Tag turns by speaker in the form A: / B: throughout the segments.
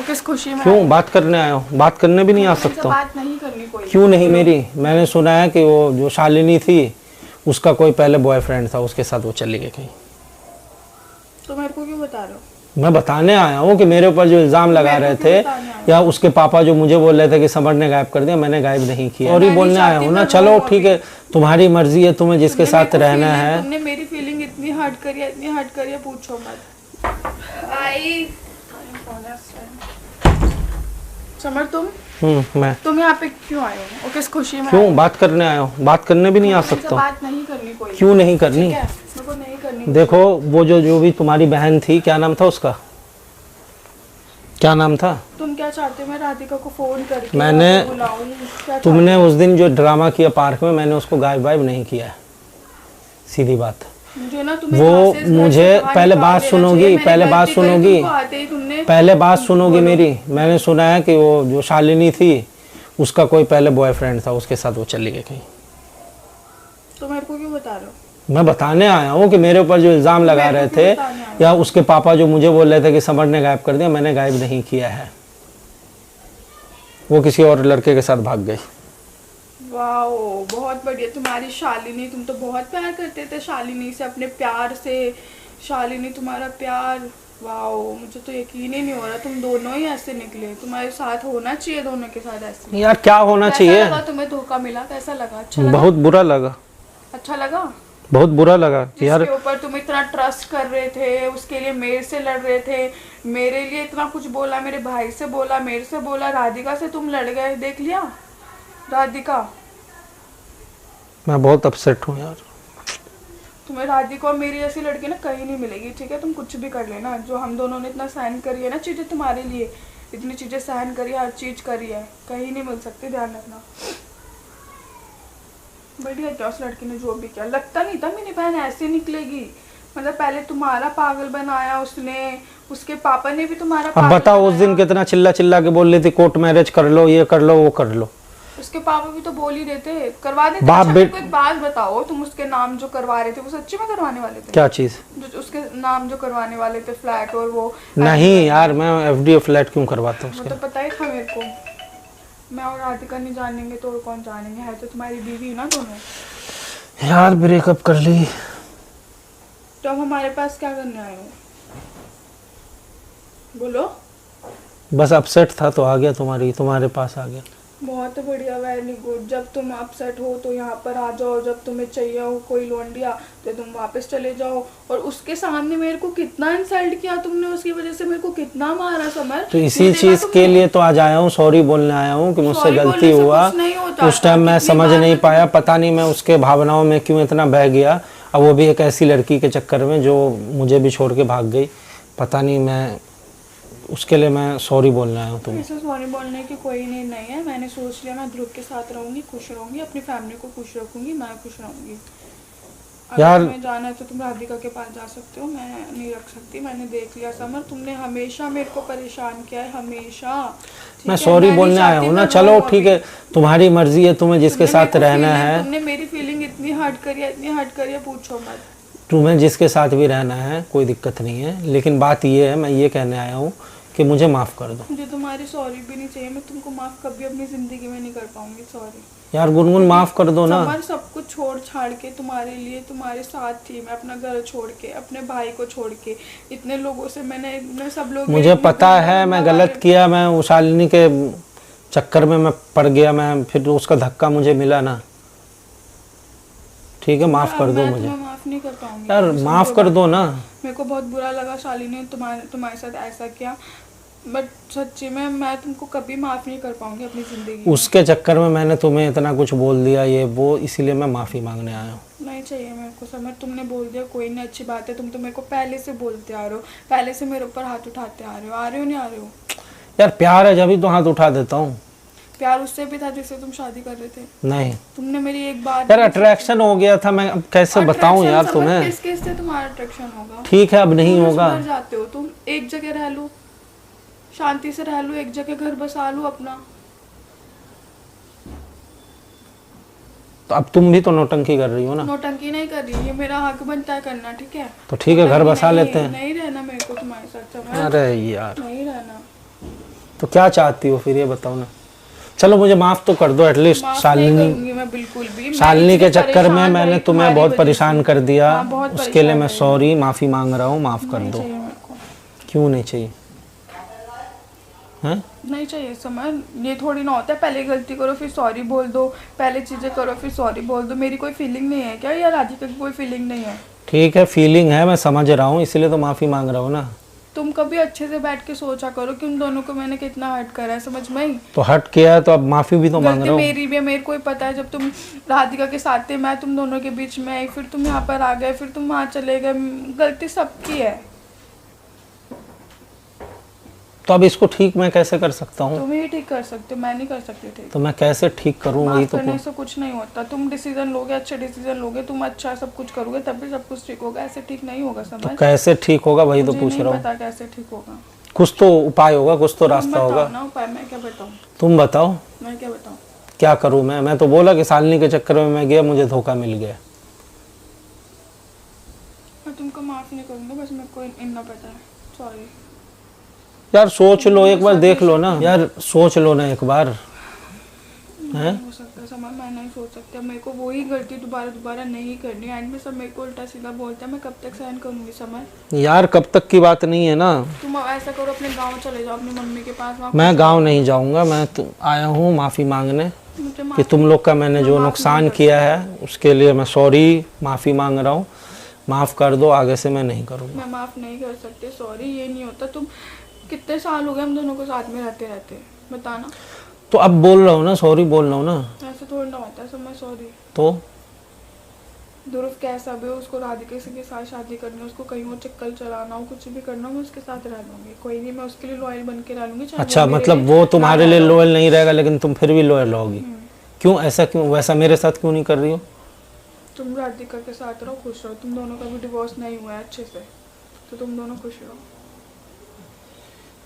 A: किस खुशी में
B: क्यों बात करने आया हूँ? बात करने भी नहीं आ सकता हूँ?
A: बात नहीं करनी कोई।
B: क्यों नहीं? मेरी मैंने सुना है कि वो जो शालिनी थी उसका कोई पहले बॉयफ्रेंड था, उसके साथ वो चली गई कहीं।
A: तो मेरे को क्यों बता रहे हो?
B: मैं बताने आया हूँ कि मेरे ऊपर जो इल्जाम लगा रहे थे, या उसके पापा जो मुझे बोल रहे थे कि समर ने गायब कर दिया, मैंने गायब नहीं किया। सॉरी बोलने आया हूँ ना। चलो ठीक है, तुम्हारी मर्जी है, तुम्हें जिसके साथ रहना है।
A: तुमने मेरी फीलिंग इतनी हर्ट करी है, इतनी हर्ट करी है, पूछो मत। आई समर तुम यहाँ पे क्यों आए हो? और किस खुशी में?
B: क्यों बात करने आया हूँ? बात करने भी नहीं आ सकता हूँ?
A: बात नहीं करनी कोई।
B: क्यों नहीं करनी?
A: मेरे को नहीं करनी।
B: देखो वो जो भी तुम्हारी बहन थी, क्या नाम था उसका? क्या नाम था?
A: तुम क्या चाहते हो मैं राधिका को फोन करके
B: मैंने तुमने उस दिन जो ड्रामा किया पार्क में, मैंने उसको गायब वायब नहीं किया है, सीधी बात।
A: मुझे ना
B: वो मुझे पहले बात सुनोगी, पहले बात सुनोगी, पहले बात सुनोगी मेरी। मैंने सुना है कि वो जो शालिनी थी उसका कोई पहले बॉयफ्रेंड था, उसके साथ वो चली गई कहीं।
A: तो मेरे को क्यों बता रहे हो?
B: मैं बताने आया हूँ कि मेरे ऊपर जो इल्जाम लगा रहे थे, या उसके पापा जो मुझे बोल रहे थे कि समर ने गायब कर दिया, मैंने गायब नहीं किया है। वो किसी और लड़के के साथ भाग गई।
A: वाओ बहुत बढ़िया तुम्हारी शालिनी। तुम तो बहुत प्यार करते थे शालिनी से, अपने प्यार से। शालिनी तुम्हारा प्यार, वाओ मुझे तो यकीन ही नहीं हो रहा तुम दोनों ही ऐसे निकले। तुम्हारे साथ होना चाहिए दोनों के साथ ऐसे।
B: यार क्या होना चाहिए?
A: लगा तुम्हें धोखा मिला? कैसा लगा? अच्छा लगा?
B: बहुत बुरा लगा।
A: अच्छा लगा?
B: बहुत बुरा लगा यार।
A: जिसके ऊपर तुम इतना ट्रस्ट कर रहे थे, उसके लिए मेरे से लड़ रहे थे, मेरे लिए इतना कुछ बोला, मेरे भाई से बोला, मेरे से बोला, राधिका से तुम लड़ गए। देख लिया राधिका।
B: मैं बहुत अपसेट हूँ यार।
A: तुम्हें राधिका और मेरी ऐसी लड़की ना कहीं नहीं मिलेगी, ठीक है? तुम कुछ भी कर लेना। जो हम दोनों ने इतना सहन करी है ना चीजें तुम्हारे लिए, इतनी चीजें सहन करी, हर चीज करी है, कहीं नहीं मिल सकती, ध्यान रखना। बढ़िया क्या उस लड़की ने जो भी किया। लगता नहीं था मेरी बहन ऐसे निकलेगी। मतलब पहले तुम्हारा पागल बनाया उसने, उसके पापा ने भी तुम्हारा
B: अब बताओ उस दिन कितना चिल्ला चिल्ला के बोल रही थी कोर्ट मैरिज कर लो, ये कर लो, वो कर लो।
A: उसके पापा भी तो बोल ही देते, करवा देते।
B: बाप
A: अच्छा, एक बात बताओ, तुम उसके नाम जो करवा रहे थे वो सच्ची में करवाने वाले थे?
B: क्या चीज?
A: जो उसके नाम जो करवाने वाले थे, फ्लैट और वो।
B: नहीं यार, मैं एफडीओ फ्लैट क्यों करवाता हूँ?
A: वो तो पता ही था मेरे को। मैं और राधिका नहीं जानेंगे तो और कौन जानेंगे? है तो तुम्हारी बीवी ना दोनों।
B: यार ब्रेकअप कर ली
A: तो अब हमारे पास क्या करने आए हो? बोलो।
B: बस अपसेट था तो आ गया, तुम्हारे पास आ गया।
A: बहुत बढ़िया, वेरी गुड। जब तुम अपसेट हो तो यहाँ पर आ जाओ, जब तुम्हें चाहिए हो कोई लौंडिया तो तुम वापस चले जाओ। और उसके सामने मेरे को कितना इंसल्ट किया तुमने, उसकी वजह से मेरे को कितना मारा समर।
B: तो इसी चीज के लिए तो आज आया हूँ, सॉरी बोलने आया हूँ कि मुझसे गलती हुआ। उस टाइम मैं समझ नहीं पाया, पता नहीं मैं उसके भावनाओं में क्यों इतना बह गया। अब वो भी एक ऐसी लड़की के चक्कर में जो मुझे भी छोड़ के भाग गई। पता नहीं, मैं उसके लिए मैं सॉरी बोलने आया हूँ तुम्हें।
A: ऐसे सॉरी बोलने की कोई नहीं है। मैंने सोच लिया मैं ध्रुव के साथ रहूंगी, खुश रहूंगी, अपनी फैमिली को खुश रखूंगी, मैं खुश रहूंगी। अगर तुम्हें जाना है तो तुम राधिका के पास जा सकते हो, मैं नहीं रख सकती। मैंने देख लिया समर, तुमने हमेशा मेरे को परेशान किया है, हमेशा।
B: मैं सॉरी बोलने आया हूँ ना। चलो ठीक है, तुम्हारी मर्जी है, तुम्हें जिसके साथ रहना है।
A: तुमने मेरी फीलिंग इतनी हर्ट करी है, इतनी हर्ट करी है, पूछो मत।
B: तुम्हें जिसके साथ भी रहना है कोई दिक्कत नहीं है, लेकिन बात ये है, मैं ये कहने आया हूँ कि मुझे माफ़ कर दो।
A: मुझे तुम्हारी सॉरी भी नहीं चाहिए। मैं तुमको माफ़ कभी अपनी ज़िंदगी में नहीं कर पाऊंगी। सॉरी
B: यार गुनगुन, माफ़ कर दो ना।
A: समर सब कुछ छोड़ छाड़ के तुम्हारे लिए, तुम्हारे साथ थी मैं। अपना घर छोड़ के, अपने भाई को छोड़ के, इतने लोगों से मैंने सब लोग,
B: मुझे पता है मैं गलत किया, मैं उस शालिनी के चक्कर में मैं पड़ गया, मैं फिर उसका धक्का मुझे मिला ना। ठीक है, माफ़ कर दो मुझे।
A: माफ़ नहीं कर पाऊंगी
B: यार, माफ़ कर दो ना।
A: मेरे को बहुत बुरा लगा शालिनी ने तुम्हारे साथ ऐसा किया, बट सच्ची में मैं तुमको कभी माफ़ नहीं कर पाऊंगी अपनी ज़िंदगी।
B: उसके चक्कर में मैंने तुम्हें इतना कुछ बोल दिया, ये वो, इसीलिए मैं माफ़ी मांगने आया हूँ।
A: नहीं चाहिए मेरे को समझ, तुमने बोल दिया कोई नहीं, अच्छी बात है। तुम तो मेरे को पहले से बोलते आ रहे हो, पहले से मेरे ऊपर हाथ उठाते आ रहे हो नहीं आ रहे हो?
B: यार प्यार है, जब ही तो हाथ उठा देता हूँ।
A: प्यार उससे भी था जिससे तुम शादी कर रहे थे?
B: नहीं,
A: तुमने मेरी एक बात।
B: यार अट्रैक्शन हो गया था, मैं अब कैसे बताऊं यार तुम्हें।
A: किस किस से तुम्हारा अट्रैक्शन होगा?
B: ठीक है, अब नहीं होगा।
A: जाते हो तुम, एक जगह रह लो, शांति से रह लो, एक जगह घर बसा लो अपना।
B: तो अब तुम भी तो नौटंकी कर रही हो ना।
A: नौटंकी नहीं कर रही, ये मेरा हक बनता है करना, ठीक है?
B: तो ठीक है, घर बसा लेते हैं।
A: नहीं रहना मेरे को तुम्हारे साथ समझ।
B: अरे यार,
A: नहीं रहना।
B: तो क्या चाहती हो फिर ये बताओ ना। चलो मुझे माफ तो कर दो एटलीस्ट।
A: माफ नहीं
B: शालिनी,
A: करूंगी मैं बिल्कुल भी। मैं
B: शालिनी के
A: इतनी
B: चक्कर में
A: परेशान
B: मैंने
A: रही
B: तुम्हें
A: तुम्हारी
B: बहुत
A: वजह
B: परेशान
A: से।
B: कर दिया।
A: हाँ, बहुत
B: उसके लिए
A: परेशान
B: मैं
A: रही।
B: सॉरी, माफी मांग रहा हूँ, माफ कर
A: नहीं
B: दो।
A: चाहिए मेरे को,
B: क्यों नहीं चाहिए? हैं?
A: नहीं चाहिए समझ। ये थोड़ी ना होता है पहले गलती करो फिर सॉरी बोल दो, पहले चीजें करो फिर सॉरी बोल दो। मेरी कोई फीलिंग नहीं है क्या, या राधिका की कोई फीलिंग नहीं है?
B: ठीक है, फीलिंग है, मैं समझ रहा हूँ, इसलिए तो माफी मांग रहा हूँ ना।
A: तुम कभी अच्छे से बैठ के सोचा करो कि उन दोनों को मैंने कितना हर्ट करा है, समझ में आई?
B: तो हट किया है तो अब माफी भी तो मांग
A: गलती
B: रहा हूँ।
A: मेरी भी है, मेरे को ही पता है। जब तुम राधिका के साथ थे, मैं तुम दोनों के बीच में आई, फिर तुम यहाँ पर आ गए, फिर तुम वहाँ चले गए। गलती सबकी है।
B: तो अब इसको ठीक मैं कैसे कर सकता हूँ?
A: तुम ही ठीक कर सकते हो, मैं नहीं कर सकती थी।
B: तो मैं कैसे ठीक करूँ वही
A: माफ
B: तो
A: करने से कुछ नहीं होता। तुम डिसीजन लोगे, अच्छे डिसीजन लोगे, तुम अच्छा सब कुछ करोगे तभी सब कुछ ठीक होगा। ऐसे ठीक नहीं होगा,
B: तो
A: समझ?
B: कैसे ठीक होगा वही तो
A: मुझे
B: पूछ
A: नहीं
B: रहा हूँ।
A: पता कैसे ठीक होगा।
B: कुछ तो उपाय होगा, कुछ तो
A: तुम
B: रास्ता
A: बताओ
B: होगा।
A: ना उपाय, मैं क्या बताऊँ?
B: तुम बताओ
A: मैं क्या बताऊँ?
B: क्या करूँ मैं तो बोला कि शालिनी के चक्कर में मैं गया, मुझे धोखा मिल गया।
A: मैं तुमको माफ नहीं करूँगा, बस मेरे को इतना पता है। सॉरी
B: यार सोच लो एक बार, देख लो ना यार, सोच लो ना एक बार। हैं?
A: हो सकता है समझ, मैं नहीं सोच सकता। मेरे को वही गलती दोबारा नहीं करनी। एंड में सब मेरे को उल्टा सीधा बोलता है, मैं कब तक सहन करूँगी समझ?
B: यार कब तक की बात नहीं है ना।
A: तुम ऐसा करो, अपने गाँव चले जाओ, अपनी मम्मी के पास। वहाँ
B: मैं गांव नहीं जाऊंगा, मैं आया हूँ माफ़ी मांगने
A: मुझे
B: कि तुम लोग का मैंने जो
A: माफ
B: नुकसान
A: नहीं कर
B: किया है उसके लिए मैं सॉरी, माफ़ी मांग रहा हूँ। माफ़ कर दो, आगे से मैं नहीं करूँगा।
A: मैं माफ नहीं कर सकती, सॉरी। ये नहीं होता। तुम कितने साल हो गए हम दोनों को साथ में रहते रहते, बताना।
B: तो अब बोल रहा हूँ ना, सॉरी बोल रहा हूँ ना।
A: ऐसे थोड़ी ना होता है समझ, सॉरी।
B: तो
A: ध्रुव कैसा भी हो, उसको राधिका के साथ शादी करनी है, उसको कहीं और चक्कर चलाना हो, कुछ भी करना हो, मैं उसके साथ रह लूंगी। कोई नहीं, मैं उसके लिए लॉयल बन के रह लूंगी। चाहे
B: अच्छा,
A: मेरे
B: मतलब
A: लिए
B: वो तुम्हारे
A: ना
B: लिए
A: रहे।
B: लॉयल नहीं रहेगा लेकिन तुम फिर भी लॉयल रहोगी। क्यों ऐसा, क्यों वैसा मेरे साथ क्यों नहीं कर रही हो?
A: तुम राधिका के साथ रहो, खुश रहो। तुम दोनों का भी डिवोर्स नहीं हुआ है अच्छे से, तो तुम दोनों खुश रहो।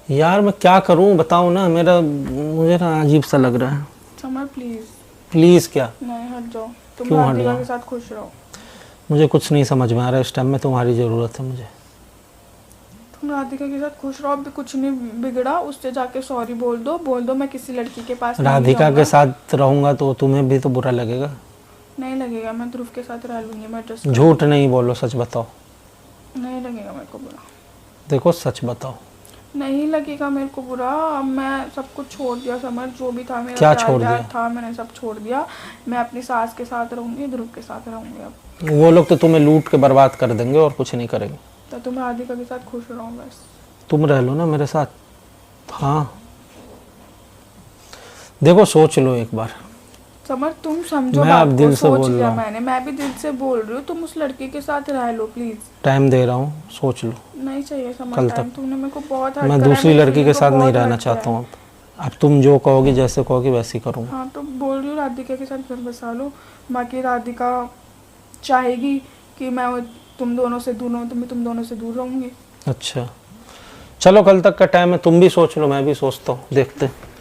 B: यार मैं क्या करूँ बताओ ना, मुझे ना अजीब सा लग रहा है।
A: Summer please.
B: प्लीज़ क्या?
A: नहीं, हट जाओ। तुम
B: क्यों हट
A: राधिका
B: जाओ?
A: के साथ खुश रहो।
B: मुझे कुछ नहीं समझ में आ रहा है इस टाइम में, तुम्हारी ज़रूरत है मुझे।
A: तुम राधिका के साथ खुश रहो। अभी कुछ नहीं बिगड़ा, उससे जाके सॉरी बोल दो मैं किसी लड़की के पास नहीं
B: राधिका
A: जाऊंगा।
B: के साथ रहूंगा तो तुम्हें भी तो बुरा लगेगा।
A: नहीं लगेगा, मैं ध्रुव के साथ रह लूंगी। मैं ट्रस्ट
B: झूठ नहीं बोलो, सच बताओ।
A: नहीं लगेगा मेरे को बुरा।
B: देखो सच बताओ।
A: नहीं लगेगा मेरे को बुरा। अब मैं सब कुछ छोड़ दिया समझ, जो भी था मेरा
B: क्या
A: प्यार
B: छोड़
A: व्यार
B: दिया?
A: था, मैंने सब छोड़ दिया। मैं अपनी सास के साथ रहूंगी, ध्रुव के साथ रहूंगी। अब
B: वो लोग तो तुम्हें लूट के बर्बाद कर देंगे और कुछ नहीं करेंगे।
A: तो तुम राधिका के साथ खुश रहो बस।
B: तुम रह लो ना मेरे साथ। हाँ देखो सोच लो एक बार।
A: समझ, तुम समझो
B: मैं
A: बात
B: अब
A: को।
B: दिल से
A: सोच
B: बोल
A: लिया
B: रहा हूँ।
A: मैं भी दिल से बोल रही हूँ। तुम उस लड़की के साथ रह लो प्लीज।
B: टाइम दे रहा हूँ, सोच लो।
A: नहीं चाहिए समझ
B: कल
A: टाइम।
B: तक।
A: तुमने मेरे को बहुत हर्ट
B: मैं
A: करा है,
B: दूसरी
A: मेरी
B: लड़की
A: फीलिंग
B: के
A: को
B: साथ नहीं
A: बहुत
B: रहना
A: हर्ट किया
B: चाहता
A: है।
B: हूँ। अब तुम जो कहोगी, जैसे कहोगी वैसे ही करूँगा।
A: हाँ तो बोल रही हूँ राधिका के साथ घर बसा लो। बाकी राधिका चाहेगी कि मैं तुम दोनों से दूर रहूँ, तो मैं तुम दोनों से दूर रहूँगी।
B: अच्छा चलो, कल तक का टाइम है, तुम भी सोच लो, मैं भी सोचता हूँ, देखते हैं।